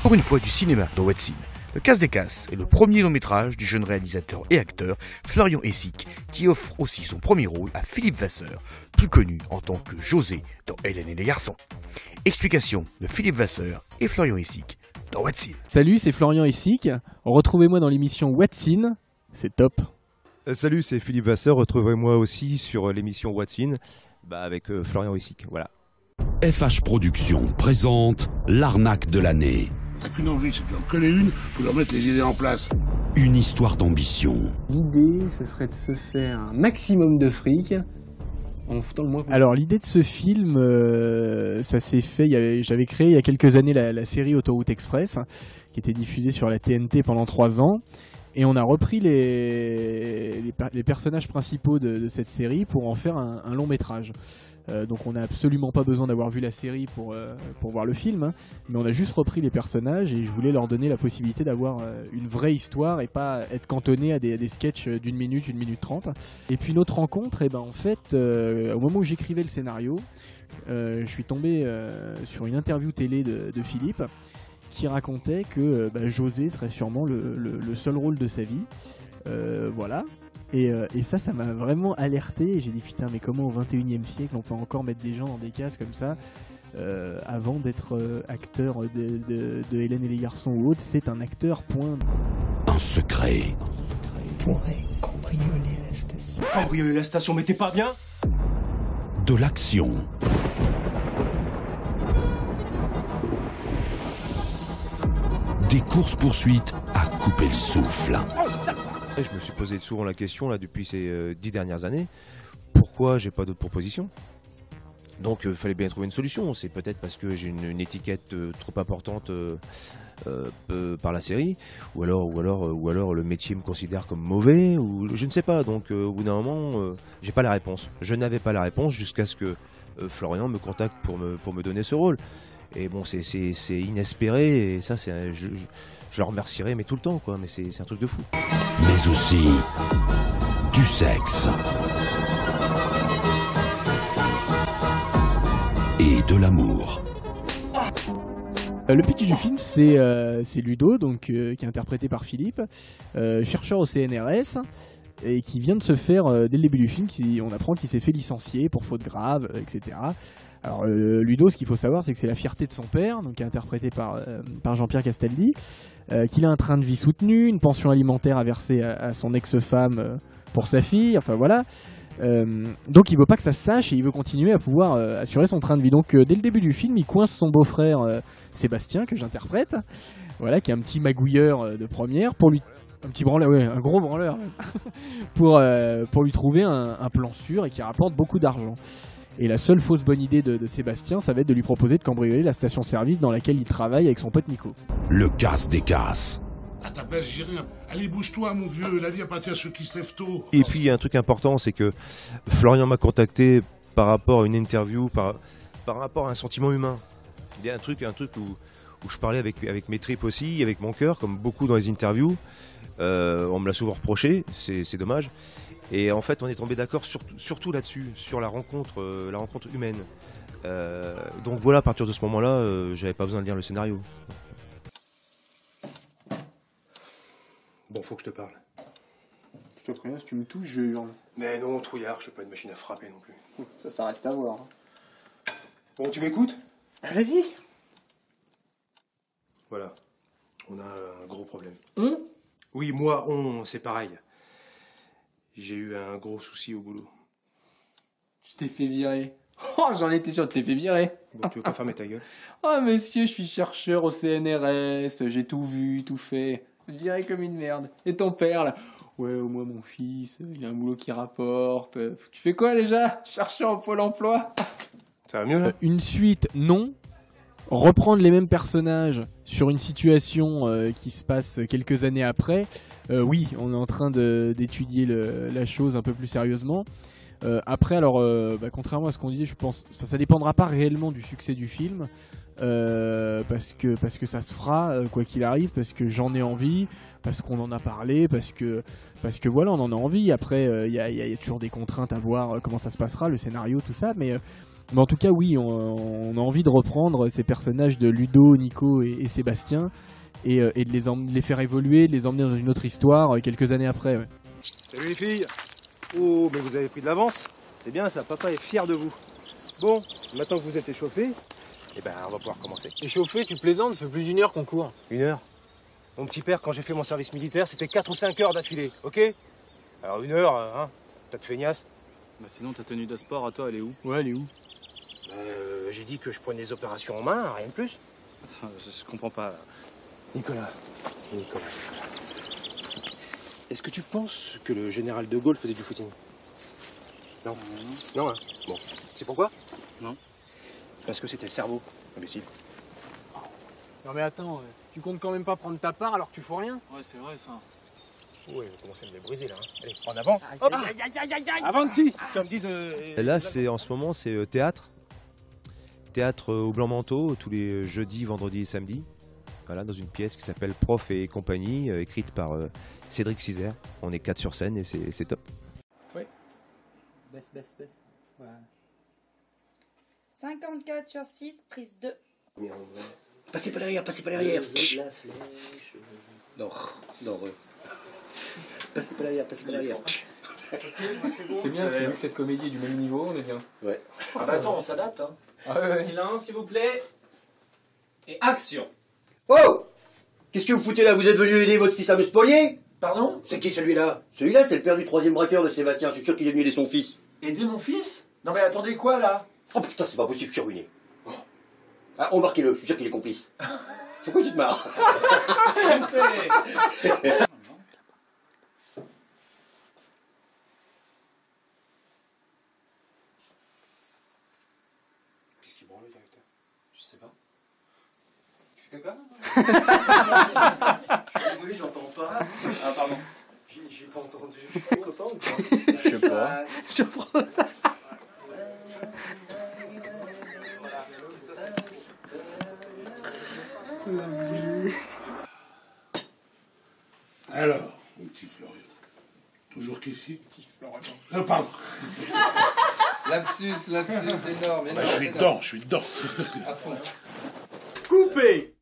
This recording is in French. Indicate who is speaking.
Speaker 1: Pour une fois du cinéma dans What's In, Le Casse des Casses est le premier long métrage du jeune réalisateur et acteur Florian Hessig qui offre aussi son premier rôle à Philippe Vasseur, plus connu en tant que José dans Hélène et les garçons. Explication de Philippe Vasseur et Florian Hessig dans What's In.
Speaker 2: Salut, c'est Florian Hessig. Retrouvez-moi dans l'émission What's In, c'est top.
Speaker 3: Salut, c'est Philippe Vasseur. Retrouvez-moi aussi sur l'émission What's In avec Florian Hessig. Voilà.
Speaker 4: FH Productions présente l'arnaque de l'année.
Speaker 5: T'as qu'une envie, c'est de leur coller une pour leur mettre les idées en place.
Speaker 4: Une histoire d'ambition.
Speaker 6: L'idée, ce serait de se faire un maximum de fric en foutant le moins possible.
Speaker 2: Alors l'idée de ce film, ça s'est fait, j'avais créé il y a quelques années la série Autoroute Express, qui était diffusée sur la TNT pendant 3 ans. Et on a repris les personnages principaux de cette série pour en faire un long métrage. Donc on n'a absolument pas besoin d'avoir vu la série pour voir le film, hein, mais on a juste repris les personnages et je voulais leur donner la possibilité d'avoir une vraie histoire et pas être cantonné à des sketchs d'1 minute, 1 minute 30. Et puis notre rencontre, en fait, au moment où j'écrivais le scénario, je suis tombé sur une interview télé de Philippe qui racontait que José serait sûrement le seul rôle de sa vie. Voilà. Et ça m'a vraiment alerté. Et j'ai dit putain, mais comment au 21e siècle on peut encore mettre des gens dans des cases comme ça avant d'être acteur de Hélène et les garçons ou autre. C'est un acteur, point.
Speaker 4: Un secret.
Speaker 6: On pourrait cambrioler la station.
Speaker 3: Cambrioler la station, mais t'es pas bien ?
Speaker 4: De l'action. Des courses-poursuites à couper le souffle.
Speaker 3: Je me suis posé souvent la question là depuis ces 10 dernières années. Pourquoi j'ai pas d'autres propositions ? Donc il fallait bien trouver une solution. C'est peut-être parce que j'ai une étiquette trop importante par la série, ou alors le métier me considère comme mauvais, ou je ne sais pas. Donc au bout d'un moment, j'ai pas la réponse. Je n'avais pas la réponse jusqu'à ce que Florian me contacte pour me donner ce rôle. Et bon, c'est inespéré, et ça, je le remercierai, mais tout le temps, quoi. Mais c'est un truc de fou.
Speaker 4: Mais aussi du sexe. Et de l'amour.
Speaker 2: Le pitch du film, c'est Ludo, donc, qui est interprété par Philippe, chercheur au CNRS, et qui vient de se faire, dès le début du film, on apprend qu'il s'est fait licencier pour faute grave, etc. Alors Ludo, ce qu'il faut savoir, c'est que c'est la fierté de son père, donc qui est interprété par Jean-Pierre Castaldi, qu'il a un train de vie soutenu, une pension alimentaire à verser à son ex-femme pour sa fille, enfin voilà. Donc il veut pas que ça se sache et il veut continuer à pouvoir assurer son train de vie. Donc dès le début du film, il coince son beau-frère Sébastien, que j'interprète, voilà, qui est un petit magouilleur de première, pour lui... Un petit branleur, ouais, un gros branleur pour lui trouver un plan sûr et qui rapporte beaucoup d'argent. Et la seule fausse bonne idée de Sébastien, ça va être de lui proposer de cambrioler la station-service dans laquelle il travaille avec son pote Nico.
Speaker 4: Le casse des casses.
Speaker 5: À ta place, j'ai rien. Allez, bouge-toi, mon vieux. La vie appartient à ceux qui se lèvent tôt.
Speaker 3: Et puis il y a un truc important, c'est que Florian m'a contacté par rapport à une interview, par rapport à un sentiment humain. Il y a un truc où je parlais avec mes tripes aussi, avec mon cœur, comme beaucoup dans les interviews. On me l'a souvent reproché, c'est dommage. Et en fait, on est tombé d'accord surtout là-dessus, sur la rencontre humaine. Donc voilà, à partir de ce moment-là, j'avais pas besoin de lire le scénario. Bon, faut que je te parle.
Speaker 6: Je te préviens, si tu me touches, je hurle.
Speaker 3: Mais non, trouillard, je suis pas une machine à frapper non plus.
Speaker 6: Ça reste à voir.
Speaker 3: Bon, tu m'écoutes ?
Speaker 6: Vas-y.
Speaker 3: Voilà, on a un gros problème. Oui, moi, c'est pareil. J'ai eu un gros souci au boulot.
Speaker 6: Je t'ai fait virer. Oh, j'en étais sûr, je t'ai fait virer.
Speaker 3: Bon, tu veux pas fermer ta gueule ?
Speaker 6: Oh, monsieur, je suis chercheur au CNRS, j'ai tout vu, tout fait. Viré comme une merde. Et ton père, là ? Ouais, au moins mon fils, il a un boulot qui rapporte. Tu fais quoi déjà ? Chercheur au Pôle emploi ?
Speaker 3: Ça va mieux, là ?
Speaker 2: Une suite, non. Reprendre les mêmes personnages sur une situation qui se passe quelques années après, oui, on est en train d'étudier la chose un peu plus sérieusement. Après, alors, contrairement à ce qu'on disait, je pense, ça dépendra pas réellement du succès du film. parce que ça se fera quoi qu'il arrive, parce que j'en ai envie, parce qu'on en a parlé, parce que voilà, on en a envie. Après il y a toujours des contraintes à voir comment ça se passera, le scénario, tout ça, mais en tout cas oui, on a envie de reprendre ces personnages de Ludo, Nico et Sébastien et de les faire évoluer, de les emmener dans une autre histoire quelques années après. Ouais.
Speaker 7: Salut les filles. Oh, mais vous avez pris de l'avance. C'est bien ça, papa est fier de vous. Bon, maintenant que vous êtes échauffés, eh ben on va pouvoir commencer.
Speaker 8: Échauffé, tu plaisantes, ça fait plus d'1 heure qu'on court.
Speaker 7: 1 heure? Mon petit père, quand j'ai fait mon service militaire, c'était 4 ou 5 heures d'affilée, ok? Alors 1 heure, hein, t'as de feignasse.
Speaker 8: Bah sinon ta tenue de sport à toi, elle est où?
Speaker 2: Ouais, elle est où?
Speaker 7: J'ai dit que je prenais les opérations en main, rien de plus.
Speaker 8: Attends, je comprends pas.
Speaker 7: Nicolas. Est-ce que tu penses que le général de Gaulle faisait du footing? Non. Non, hein. Bon. C'est pourquoi?
Speaker 8: Non.
Speaker 7: Parce que c'était le cerveau, imbécile.
Speaker 8: Non mais attends, tu comptes quand même pas prendre ta part alors que tu fous rien? Ouais, c'est vrai ça.
Speaker 7: Ouais, vous commencez à me les briser là. Hein. Allez, en avant. Hop. Avanti, comme disent.
Speaker 3: Et là, en ce moment, c'est théâtre. Théâtre au blanc manteau, tous les jeudis, vendredis et samedis. Voilà, dans une pièce qui s'appelle Prof et compagnie, écrite par Cédric Cizère. On est 4 sur scène et c'est top.
Speaker 9: Oui. Baisse. Voilà.
Speaker 10: 54 sur 6, prise 2.
Speaker 9: Passez pas derrière. La flèche. Non. Passez pas derrière.
Speaker 6: C'est bien, parce que vu que cette comédie est du même niveau, on est bien.
Speaker 9: Ouais.
Speaker 8: Ah bah attends, on s'adapte hein.
Speaker 6: Ah ouais.
Speaker 8: Silence s'il vous plaît. Et action.
Speaker 9: Oh! Qu'est-ce que vous foutez là? Vous êtes venu aider votre fils à me spolier?
Speaker 8: Pardon?
Speaker 9: C'est qui celui-là? Celui-là, c'est le père du 3e braqueur de Sébastien. Je suis sûr qu'il est venu aider son fils.
Speaker 8: Aider mon fils? Non mais attendez quoi là?
Speaker 9: Oh putain, c'est pas possible, je suis ruiné. Ah, remarquez-le, je suis sûr qu'il est complice. Pourquoi tu te marres?
Speaker 7: Qu'est-ce qu'il branle le directeur?
Speaker 8: Je sais pas.
Speaker 7: Tu fais caca?
Speaker 9: Je suis désolé, j'entends pas.
Speaker 8: Ah pardon.
Speaker 9: J'ai pas entendu. Je suis content ou pas?
Speaker 8: Je sais pas.
Speaker 5: Alors, mon petit Florian. Toujours qu'ici? Petit Florian. Pardon.
Speaker 6: Lapsus énorme.
Speaker 5: Bah, je suis dedans.
Speaker 6: À fond.
Speaker 8: Coupé.